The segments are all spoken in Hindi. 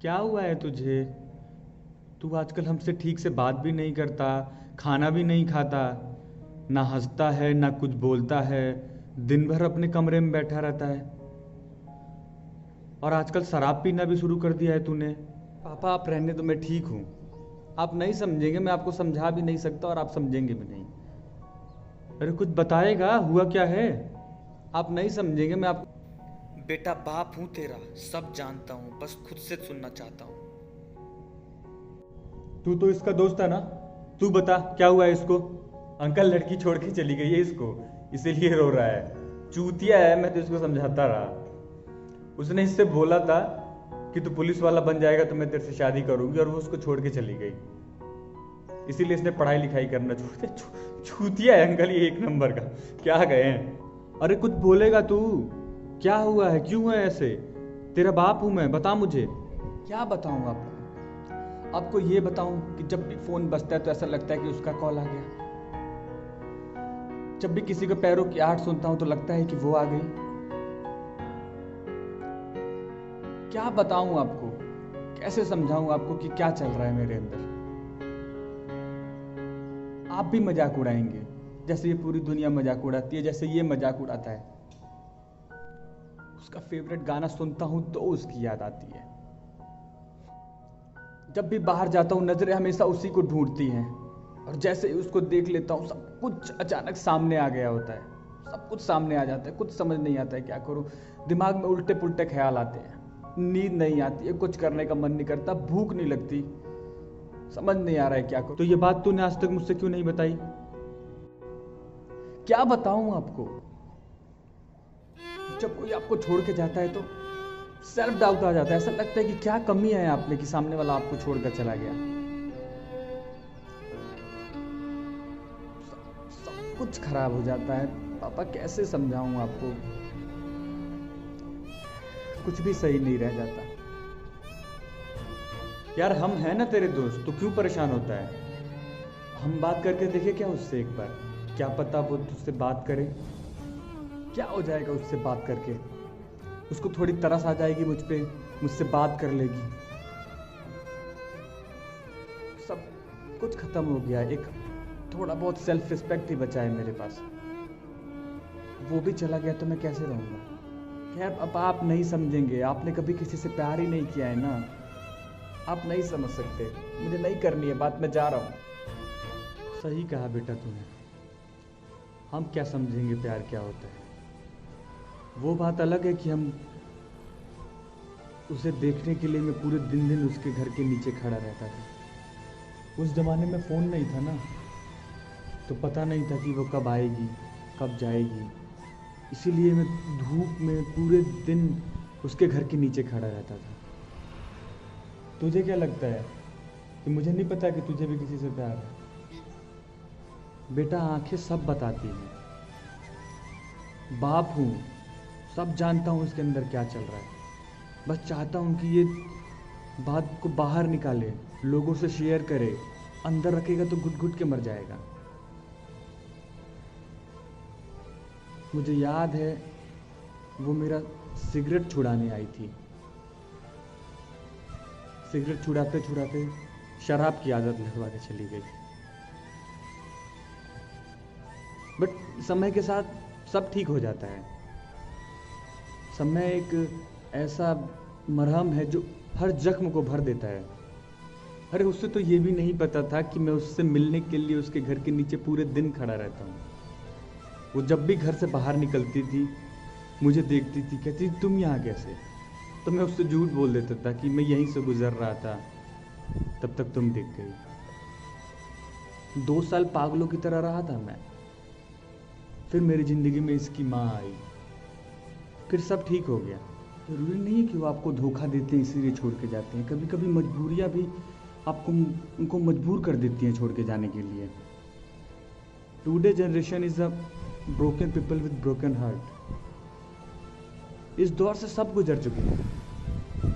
क्या हुआ है तुझे? तू आजकल हमसे ठीक से बात भी नहीं करता, खाना भी नहीं खाता, ना हंसता है ना कुछ बोलता है, दिन भर अपने कमरे में बैठा रहता है। और आजकल शराब पीना भी शुरू कर दिया है तूने। पापा आप रहने तो मैं ठीक हूँ। आप नहीं समझेंगे, मैं आपको समझा भी नहीं सकता और आप समझेंगे भी नहीं। अरे कुछ बताएगा, हुआ क्या है? आप नहीं समझेंगे, मैं आप। बेटा बाप हूं तेरा, सब जानता हूं, बस खुद से सुनना चाहता हूं। तू तो इसका दोस्त है ना? तू बता क्या हुआ है इसको? अंकल लड़की छोड़ के चली गई है इसको, इसीलिए रो रहा है। चूतिया है, मैं तो इसको समझाता रहा। उसने इससे बोला था कि तू पुलिस वाला बन जाएगा तो मैं तेरे से शादी करूंगी, और वो उसको छोड़ के चली गई। इसीलिए इसने पढ़ाई लिखाई करना छोड़ दिया। चूतिया है अंकल ये, एक नंबर का। क्या गए हैं? अरे कुछ बोलेगा तू? क्या हुआ है, क्यों है ऐसे? तेरा बाप हूं मैं, बता मुझे। क्या बताऊं आपको? आपको ये बताऊं कि जब भी फोन बजता है तो ऐसा लगता है कि उसका कॉल आ गया। जब भी किसी के पैरों की आहट सुनता हूं तो लगता है कि वो आ गई। क्या बताऊं आपको, कैसे समझाऊं आपको कि क्या चल रहा है मेरे अंदर? आप भी मजाक उड़ाएंगे जैसे ये पूरी दुनिया मजाक उड़ाती है, जैसे ये मजाक उड़ाता है। उसका फेवरेट गाना सुनता हूं तो उसकी याद आती है। जब भी बाहर जाता हूं नजरें हमेशा उसी को ढूंढती हैं, और जैसे ही उसको देख लेता हूं सब कुछ अचानक सामने आ गया होता है। सब कुछ सामने आ जाता है, कुछ समझ नहीं आता है क्या करूं। दिमाग में उल्टे पुल्टे ख्याल आते हैं, नींद नहीं आती है, कुछ करने का मन नहीं करता, भूख नहीं लगती, समझ नहीं आ रहा है क्या करूं। तो ये बात तूने आज तक मुझसे क्यों नहीं बताई? क्या बताऊं आपको? जब कोई आपको छोड़ के जाता है तो सेल्फ डाउट आ जाता है, ऐसा लगता है कि क्या कमी है आप में कि सामने वाला आपको छोड़कर चला गया। सब कुछ खराब हो जाता है। पापा कैसे समझाऊं आपको? कुछ भी सही नहीं रह जाता। यार हम हैं ना तेरे दोस्त, तो क्यों परेशान होता है? हम बात करके देखे क्या उससे एक बार? क्या पता वो तुझसे बात करे। क्या हो जाएगा उससे बात करके? उसको थोड़ी तरस आ जाएगी मुझ पे, मुझसे बात कर लेगी। सब कुछ खत्म हो गया, एक थोड़ा बहुत सेल्फ रिस्पेक्ट ही बचा है मेरे पास। वो भी चला गया तो मैं कैसे रहूंगा? खैर अब आप नहीं समझेंगे, आपने कभी किसी से प्यार ही नहीं किया है ना, आप नहीं समझ सकते। मुझे नहीं करनी है बात, मैं जा रहा हूँ। सही कहा बेटा तूने। हम क्या समझेंगे प्यार क्या होता है? वो बात अलग है कि हम उसे देखने के लिए मैं पूरे दिन दिन उसके घर के नीचे खड़ा रहता था। उस जमाने में फ़ोन नहीं था ना, तो पता नहीं था कि वो कब आएगी कब जाएगी। इसीलिए मैं धूप में पूरे दिन उसके घर के नीचे खड़ा रहता था। तुझे क्या लगता है कि मुझे नहीं पता कि तुझे भी किसी से प्यार है? बेटा आंखें सब बताती हैं। बाप हूँ, सब जानता हूँ उसके अंदर क्या चल रहा है। बस चाहता हूँ कि ये बात को बाहर निकाले, लोगों से शेयर करे। अंदर रखेगा तो घुट घुट के मर जाएगा। मुझे याद है वो मेरा सिगरेट छुड़ाने आई थी। सिगरेट छुड़ाते छुड़ाते शराब की आदत लगवा के चली गई। बट समय के साथ सब ठीक हो जाता है। समय एक ऐसा मरहम है जो हर जख्म को भर देता है। अरे उससे तो ये भी नहीं पता था कि मैं उससे मिलने के लिए उसके घर के नीचे पूरे दिन खड़ा रहता हूँ। वो जब भी घर से बाहर निकलती थी मुझे देखती थी, कहती तुम यहाँ कैसे? तो मैं उससे झूठ बोल देता था कि मैं यहीं से गुजर रहा था, तब तक तुम दिख गई। 2 साल पागलों की तरह रहा था मैं। फिर मेरी ज़िंदगी में इसकी माँ आई, फिर सब ठीक हो गया। ज़रूरी नहीं है कि वो आपको धोखा देते हैं इसीलिए छोड़ के जाते हैं। कभी कभी मजबूरियाँ भी आपको उनको मजबूर कर देती हैं छोड़ के जाने के लिए। Today generation is a broken people with broken heart. इस दौर से सब गुजर चुके हैं,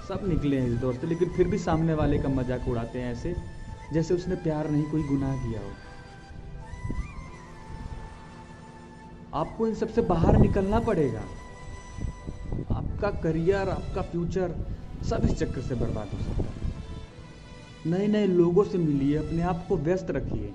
सब निकले हैं इस दौर से, लेकिन फिर भी सामने वाले का मजाक उड़ाते हैं ऐसे जैसे उसने प्यार नहीं कोई गुनाह किया हो। आपको इन सबसे बाहर निकलना पड़ेगा। आपका करियर, आपका फ्यूचर सब इस चक्कर से बर्बाद हो सकता है। नए नए लोगों से मिलिए, अपने आप को व्यस्त रखिए,